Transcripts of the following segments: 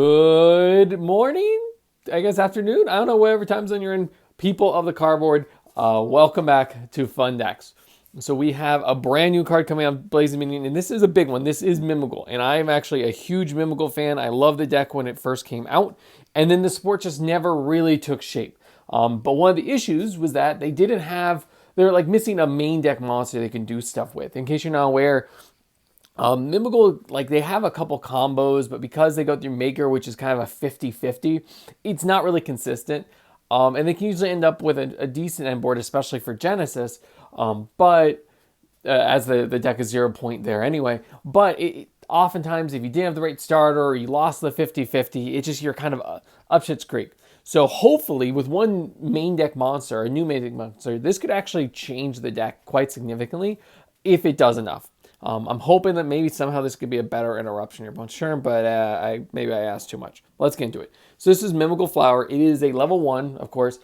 Good morning, I guess afternoon. I don't know whatever time zone you're in. People of the cardboard, welcome back to Fun Decks. So we have a brand new card coming out, BLZD Minion, and this is a big one. This is Mimighoul, and I am actually a huge Mimighoul fan. I love the deck when it first came out, and then the sport just never really took shape. But one of the issues was that they're like missing a main deck monster they can do stuff with. In case you're not aware, Mimighoul, like they have a couple combos, but because they go through Maker, which is kind of a 50-50, it's not really consistent. And they can usually end up with a decent end board, especially for Genesis. But as the deck is 0 point there anyway. But oftentimes, if you didn't have the right starter or you lost the 50-50, it's just you're kind of up shit's creek. So hopefully, with one main deck monster, a new main deck monster, this could actually change the deck quite significantly if it does enough. I'm hoping that maybe somehow this could be a better interruption your opponent's turn, but maybe I asked too much. Let's get into it. So this is Mimighoul Flower. It is a level 1, of course,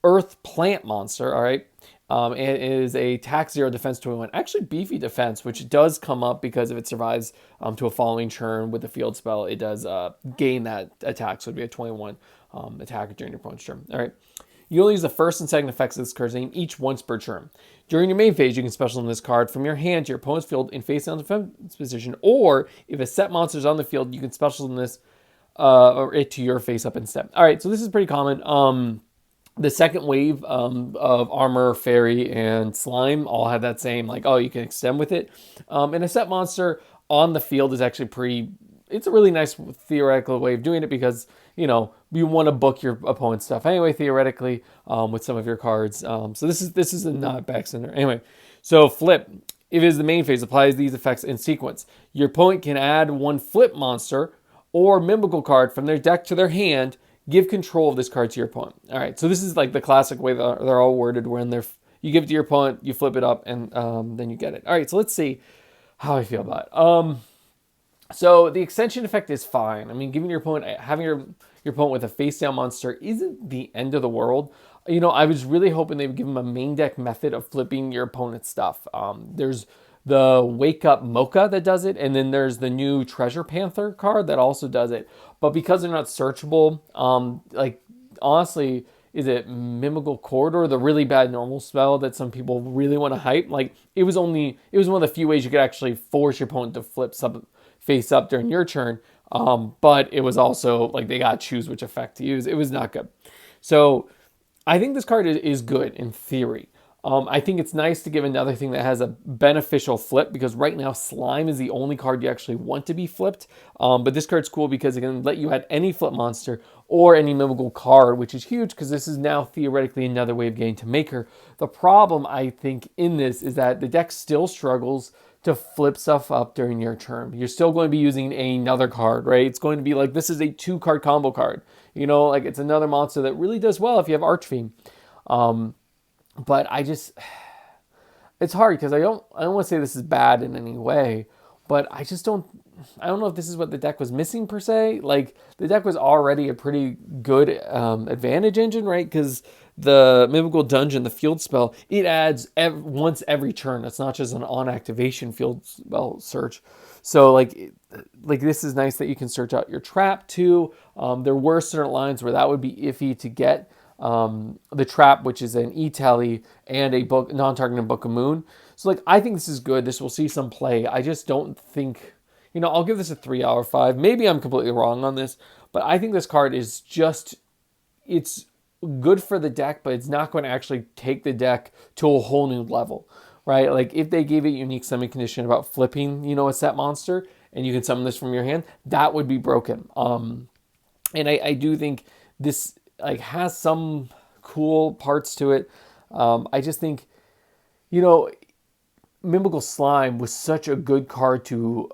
Earth Plant monster, all right? It is a tax 0, defense 21. Actually, beefy defense, which does come up because if it survives to a following turn with the field spell, it does gain that attack. So it would be a 21 attack during your opponent's turn. All right. You only use the first and second effects of this card's name each once per turn. During your main phase, you can special summon this card from your hand to your opponent's field in face down defense position, or if a set monster is on the field, you can special summon this or it to your face up instead. All right, so this is pretty common. The second wave of Armor, Fairy, and Slime all have that same, like, oh, you can extend with it. And a set monster on the field is actually it's a really nice theoretical way of doing it because, you know, you want to book your opponent's stuff anyway, theoretically, with some of your cards. So this is a not back center. Anyway, so flip. If it is the main phase, applies these effects in sequence. Your opponent can add one flip monster or Mimighoul card from their deck to their hand. Give control of this card to your opponent. All right, so this is like the classic way that they're all worded, when you give it to your opponent, you flip it up, and then you get it. All right, so let's see how I feel about it. So the extension effect is fine. I mean, having your opponent with a face down monster isn't the end of the world. You know, I was really hoping they would give him a main deck method of flipping your opponent's stuff. There's the Wake Up Mocha that does it, and then there's the new Treasure Panther card that also does it. But because they're not searchable, like honestly, is it Mimighoul Corridor, the really bad normal spell that some people really want to hype? Like it was one of the few ways you could actually force your opponent to flip face up during your turn. But it was also like they got to choose which effect to use. It was not good. So I think this card is good in theory. I think it's nice to give another thing that has a beneficial flip, because right now Slime is the only card you actually want to be flipped. But this card's cool because it can let you add any flip monster or any Mimighoul card, which is huge because this is now theoretically another way of getting to Maker. The problem, I think, in this is that the deck still struggles to flip stuff up during your turn. You're still going to be using another card, right? It's going to be like, this is a 2-card combo card. You know, like it's another monster that really does well if you have Archfiend. But it's hard because I don't want to say this is bad in any way, but I don't know if this is what the deck was missing per se. Like the deck was already a pretty good advantage engine, right? Because the Mimighoul Dungeon, the field spell, it adds once every turn. It's not just an on activation field spell search. So like this is nice that you can search out your trap too. There were certain lines where that would be iffy to get. The trap, which is an E-Tally and a non-targeted Book of Moon. So like I think this is good. This will see some play. I just don't think, you know, I'll give this a 3 out of 5. Maybe I'm completely wrong on this, but I think this card is it's good for the deck, but it's not going to actually take the deck to a whole new level, right? Like if they gave it unique summon condition about flipping, you know, a set monster and you can summon this from your hand, that would be broken. And I do think this like has some cool parts to it. I just think, you know, Mimighoul Slime was such a good card to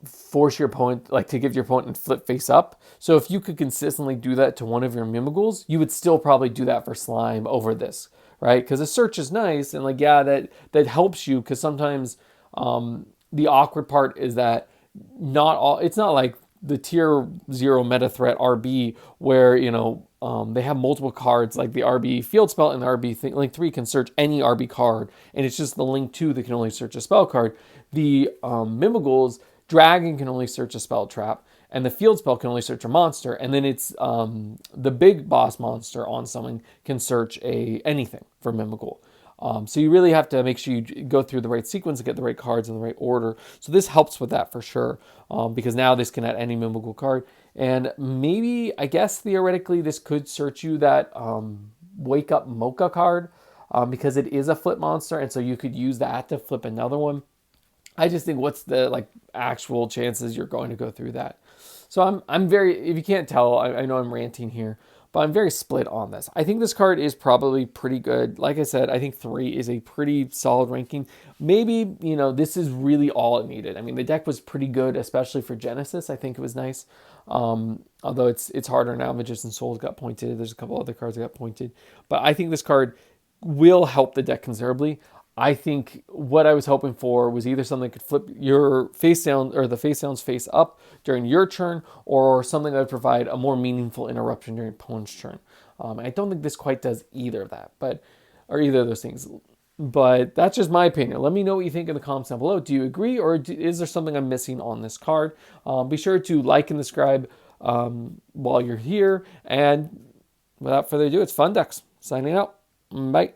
force your opponent, like to give your opponent and flip face up. So if you could consistently do that to one of your Mimighouls, you would still probably do that for Slime over this, right? Because the search is nice and like, yeah, that helps you, because sometimes the awkward part is that it's not like the tier 0 meta threat RB where, you know, they have multiple cards like the RB field spell and the RB link 3 can search any RB card, and it's just the link 2 that can only search a spell card. The Mimighouls Dragon can only search a spell trap, and the field spell can only search a monster, and then it's the big boss monster on someone can search anything for Mimighoul. So you really have to make sure you go through the right sequence and get the right cards in the right order. So this helps with that for sure, because now this can add any Mimighoul card. And maybe, I guess theoretically, this could search you that Wake Up Mocha card, because it is a flip monster, and so you could use that to flip another one. I just think, what's the actual chances you're going to go through that? So I'm very, if you can't tell, I know I'm ranting here, but I'm very split on this. I think this card is probably pretty good. Like I said, I think 3 is a pretty solid ranking. Maybe, this is really all it needed. I mean, the deck was pretty good, especially for Genesis. I think it was nice. Although it's harder now. Magician's Souls got pointed. There's a couple other cards that got pointed. But I think this card will help the deck considerably. I think what I was hoping for was either something that could flip your face down, or the face down's face up during your turn, or something that would provide a more meaningful interruption during opponent's turn. I don't think this quite does either of that, or either of those things. But that's just my opinion. Let me know what you think in the comments down below. Do you agree, or is there something I'm missing on this card? Be sure to like and subscribe while you're here. And without further ado, it's Fun Decks signing out. Bye.